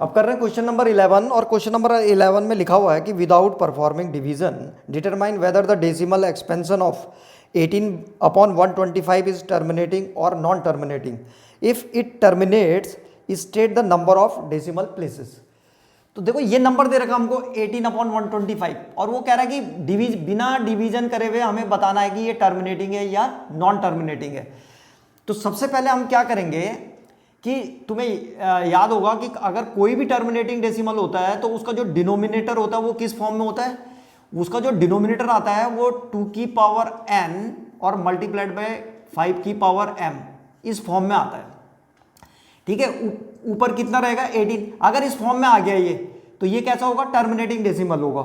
अब कर रहे हैं क्वेश्चन नंबर 11 और क्वेश्चन नंबर 11 में लिखा हुआ है कि without performing division determine whether the decimal expansion of 18 upon 125 is terminating और non terminating. If it terminates state the number of decimal places. तो देखो ये नंबर दे रखा हमको 18 अपॉन 125 और वो कह रहा है कि बिना डिवीजन करे हुए हमें बताना है कि ये टर्मिनेटिंग है या नॉन टर्मिनेटिंग है। तो सबसे पहले हम क्या करेंगे कि तुम्हें याद होगा कि अगर कोई भी टर्मिनेटिंग डेसिमल होता है तो उसका जो डिनोमिनेटर होता है वो किस फॉर्म में होता है। उसका जो डिनोमिनेटर आता है वो 2 की पावर n और मल्टीप्लाइड बाय 5 की पावर m इस फॉर्म में आता है। ठीक है, ऊपर कितना रहेगा 18। अगर इस फॉर्म में आ गया ये तो ये कैसा होगा, टर्मिनेटिंग डेसिमल होगा।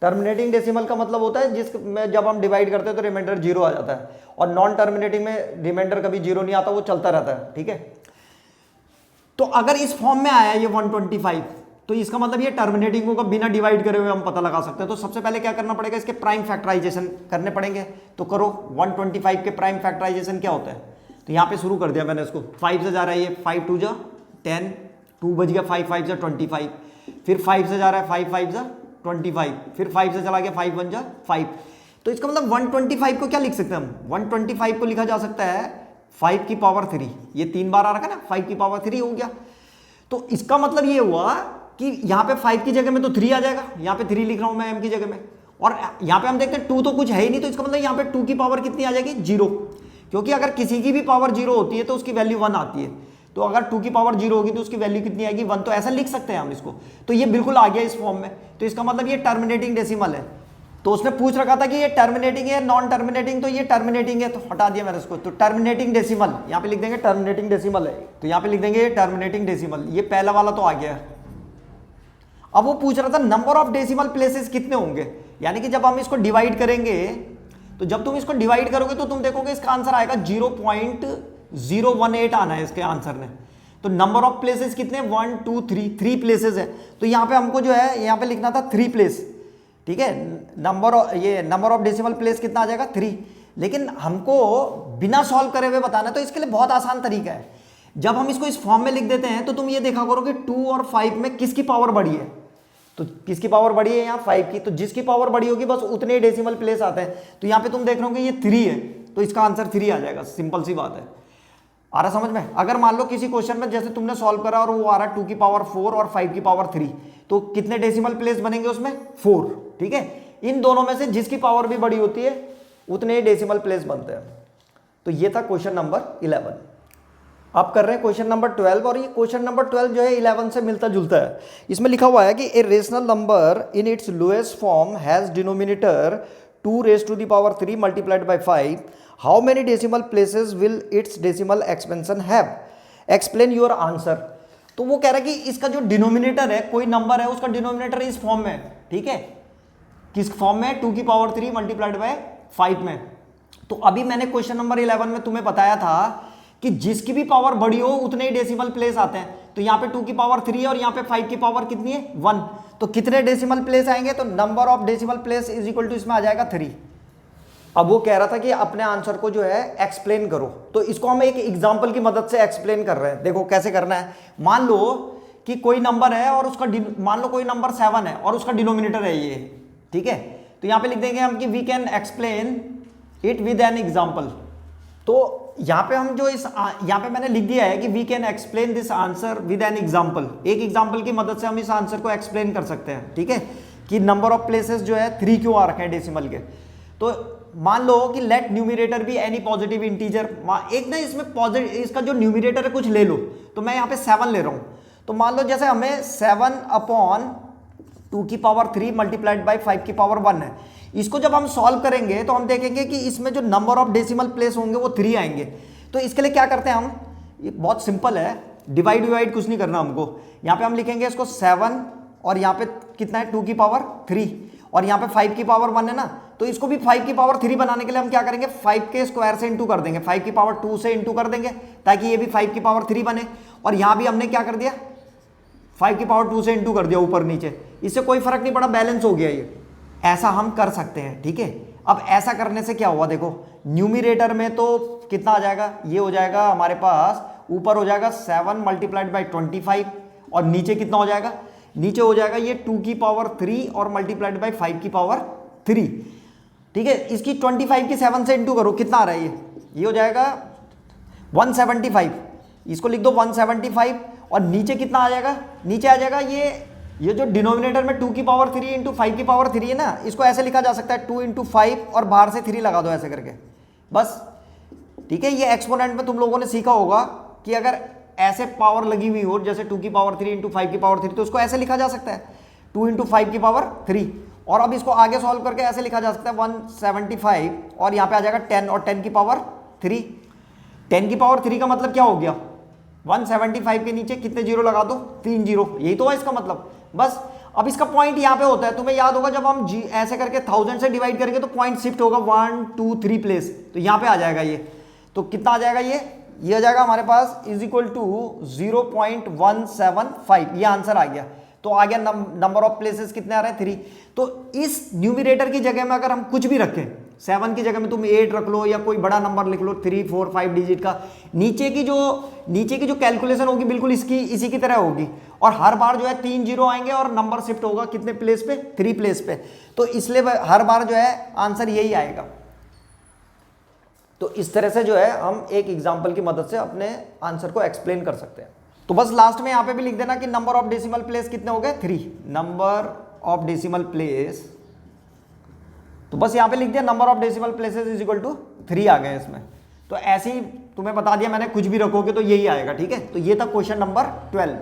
टर्मिनेटिंग डेसिमल का मतलब होता है जिसमें जब हम डिवाइड करते हैं तो रिमाइंडर 0 आ जाता है, और नॉन टर्मिनेटिंग में रिमाइंडर कभी 0 नहीं आता, वो चलता रहता है। ठीक है, तो अगर इस फॉर्म में आया ये 125 तो इसका मतलब ये टर्मिनेटिंग होगा, बिना डिवाइड करे हुए हम पता लगा सकते हैं। तो सबसे पहले क्या करना पड़ेगा, इसके प्राइम फैक्टराइजेशन करने पड़ेंगे। तो करो, 125 के प्राइम फैक्टराइजेशन क्या होता है। तो यहाँ पे शुरू कर दिया मैंने इसको, 5 से जा रहा है ये, 5 2 जा 10, 2 बज गया, 5 5 जा 25, फिर 5 से जा रहा है 5 5 जा 25, फिर 5 से चला गया 5 1 जा 5। तो इसका मतलब 125 को क्या लिख सकते हैं हम, 125 को लिखा जा सकता है 5 की पावर 3। ये 3 बार आ रखा ना, 5 की पावर 3 हो गया। तो इसका मतलब ये हुआ कि यहाँ पे 5 की जगह में तो 3 आ जाएगा, यहाँ पे 3 लिख रहा हूं मैं m की जगह में, और यहाँ पे हम देखते हैं 2 तो कुछ है ही नहीं, तो इसका मतलब यहाँ पे 2 की पावर कितनी आ जाएगी, 0। क्योंकि अगर किसी की भी पावर 0 होती है तो उसकी वैल्यू 1 आती है। तो अगर 2 की पावर 0 होगी तो उसकी वैल्यू कितनी आएगी, 1। तो ऐसा लिख सकते हैं हम इसको। तो ये बिल्कुल आ गया इस फॉर्म में। तो इसका मतलब ये टर्मिनेटिंग डेसिमल है। तो उसने पूछ रखा था कि ये टर्मिनेटिंग है नॉन टर्मिनेटिंग, तो ये टर्मिनेटिंग है, तो हटा दिया मैंने इसको। तो टर्मिनेटिंग डेसिमल यहाँ पे लिख देंगे, टर्मिनेटिंग डेसिमल है, तो यहाँ पे लिख देंगे टर्मिनेटिंग डेसिमल। ये पहला वाला तो आ गया। अब वो पूछ रहा था नंबर ऑफ डेसिमल प्लेसेस कितने होंगे, यानी कि जब हम इसको डिवाइड करेंगे, तो जब तुम इसको डिवाइड करोगे तो तुम देखोगे इसका आंसर आएगा 0.018 आना है इसके आंसर में। तो नंबर ऑफ प्लेसेस कितने, 1 2 3 प्लेसेस है। तो यहाँ पे हमको जो है यहाँ पे लिखना था 3 प्लेस। ठीक है, नंबर ऑफ डेसिमल प्लेस कितना आ जाएगा, 3। लेकिन हमको बिना सॉल्व करे हुए बताना है, तो इसके लिए बहुत आसान तरीका है। जब हम इसको इस फॉर्म में लिख देते हैं तो तुम ये देखा करो कि 2 और 5 में किसकी पावर बड़ी है। तो किसकी पावर बड़ी है यहाँ, 5 की। तो जिसकी पावर बड़ी होगी बस उतने ही डेसिमल प्लेस आते हैं। तो यहाँ पे तुम देख रहे हो कि ये 3 है, तो इसका आंसर 3 आ जाएगा। सिंपल सी बात है, आ रहा समझ में। अगर मान लो किसी क्वेश्चन में जैसे तुमने सॉल्व करा और वो आ रहा है 2 की पावर 4 और 5 की पावर 3, तो कितने डेसिमल प्लेस बनेंगे उसमें, 4। ठीक है, इन दोनों में से जिसकी पावर भी बड़ी होती है उतने ही डेसिमल प्लेस बनते हैं। तो ये था क्वेश्चन नंबर 11। अब कर रहे हैं क्वेश्चन नंबर 12, और ये क्वेश्चन नंबर 12 जो है 11 से मिलता जुलता है। इसमें लिखा हुआ है कि a rational number in its lowest form has denominator 2 raised to the power 3 multiplied by 5. How many decimal places will its decimal expansion have? Explain your answer. तो वो कह रहा है कि इसका जो डिनोमिनेटर है, कोई नंबर है उसका डिनोमिनेटर इस फॉर्म में है। ठीक है, किस फॉर्म में, 2 की पावर 3 मल्टीप्लाइड बाय 5 में। तो अभी मैंने क्वेश्चन नंबर 11 में तुम्हें बताया था कि जिसकी भी पावर बड़ी हो उतने ही डेसिमल प्लेस आते हैं। तो यहाँ पे 2 की पावर 3 है और यहाँ पे 5 की पावर कितनी है, 1। तो कितने डेसिमल प्लेस आएंगे, तो number of decimal place is equal to इसमें आ जाएगा 3। अब वो कह रहा था कि अपने आंसर को जो है एक्सप्लेन करो। तो इसको हम एक एग्जांपल की मदद से एक्सप्लेन कर रहे हैं। देखो कैसे करना है। मान लो कि कोई नंबर है और उसका मान लो कोई नंबर 7 है और उसका डिनोमिनेटर है ये। ठीक है, तो यहाँ पे लिख देंगे हम कि we can explain it with an example. तो यहाँ पे हम जो यहाँ पे मैंने लिख दिया है कि we can explain this answer with an example. एक एग्जाम्पल की मदद से हम इस आंसर को एक्सप्लेन कर सकते हैं। ठीक है, कि नंबर ऑफ प्लेसेस जो है 3 क्यों आ रखे हैं डेसिमल के। तो मान लो कि लेट न्यूमिनेटर भी एनी पॉजिटिव इंटीजर, एक ना इसमें पॉजिटिव, इसका जो न्यूमिनेटर है कुछ ले लो। तो मैं यहाँ पे 7 ले रहा हूँ। तो मान लो जैसे हमें 7 अपॉन 2 की पावर 3 मल्टीप्लाइड बाई 5 की पावर 1 है। इसको जब हम सॉल्व करेंगे तो हम देखेंगे कि इसमें जो नंबर ऑफ डेसिमल प्लेस होंगे वो 3 आएंगे। तो इसके लिए क्या करते हैं हम, ये बहुत सिंपल है, डिवाइड कुछ नहीं करना हमको। यहाँ पे हम लिखेंगे इसको 7 और यहाँ पे कितना है 2 की पावर 3 और यहाँ पे 5 की पावर 1 है ना। तो इसको भी 5 की पावर 3 बनाने के लिए हम क्या करेंगे, 5 के स्क्वायर से इंटू कर देंगे, 5 की पावर 2 से इंटू कर देंगे ताकि ये भी 5 की पावर 3 बने। और यहाँ भी हमने क्या कर दिया, 5 की पावर 2 से इंटू कर दिया ऊपर नीचे। इससे कोई फर्क नहीं पड़ा, बैलेंस हो गया ये। ऐसा हम कर सकते हैं। ठीक है, अब ऐसा करने से क्या हुआ, देखो न्यूमिरेटर में तो कितना आ जाएगा, ये हो जाएगा हमारे पास ऊपर हो जाएगा 7 मल्टीप्लाइड बाई 25 और नीचे कितना हो जाएगा, नीचे हो जाएगा ये 2 की पावर 3 और मल्टीप्लाइड बाई 5 की पावर 3। ठीक है, इसकी 25 की 7 से इंटू करो, कितना आ रहा है ये हो जाएगा 175। इसको लिख दो 175 और नीचे कितना आ जाएगा, नीचे आ जाएगा ये जो डिनोमिनेटर में 2 की पावर 3 इंटू 5 की पावर 3 है ना, इसको ऐसे लिखा जा सकता है 2 इंटू 5 और बाहर से 3 लगा दो ऐसे करके बस। ठीक है, ये एक्सपोनेंट में तुम लोगों ने सीखा होगा कि अगर ऐसे पावर लगी हुई हो जैसे 2 की पावर 3 इंटू 5 की पावर 3, तो उसको ऐसे लिखा जा सकता है 2 इंटू 5 की पावर 3। और अब इसको आगे सॉल्व करके ऐसे लिखा जा सकता है 175 और यहाँ पे आ जाएगा 10 और 10 की पावर 3। 10 की पावर 3 का मतलब क्या हो गया, 175 के नीचे कितने जीरो लगा दो, 3 जीरो, यही तो है इसका मतलब बस। अब इसका पॉइंट यहाँ पे होता है, तुम्हें याद होगा जब हम ऐसे करके 1000 से डिवाइड करेंगे तो पॉइंट शिफ्ट होगा 1 2 3 प्लेस, तो यहाँ पे आ जाएगा ये, तो कितना आ जाएगा ये आ जाएगा हमारे पास इज इक्वल टू 0.175, ये आंसर आ गया। तो आ गया नंबर ऑफ प्लेसेस कितने आ रहे हैं 3। तो इस न्यूमरेटर की जगह में अगर हम कुछ भी रखें, 7 की जगह में तुम 8 रख लो या कोई बड़ा नंबर लिख लो 3 4 5 डिजिट का, नीचे की जो कैलकुलेशन होगी बिल्कुल इसी की तरह होगी और हर बार जो है 3 जीरो आएंगे और नंबर शिफ्ट होगा कितने प्लेस पे, 3 प्लेस पे। तो इसलिए हर बार जो है आंसर यही आएगा। तो इस तरह से जो है हम एक एग्जाम्पल की मदद से अपने आंसर को एक्सप्लेन कर सकते हैं। तो बस लास्ट में यहाँ पे भी लिख देना कि नंबर ऑफ डेसिमल प्लेस कितने हो गए 3, नंबर ऑफ डेसिमल प्लेस। तो बस यहाँ पे लिख दिया number of decimal places is equal to 3 आ गए इसमें। तो ऐसे ही तुम्हें बता दिया मैंने, कुछ भी रखोगे तो यही आएगा। ठीक है, तो ये था क्वेश्चन नंबर 12।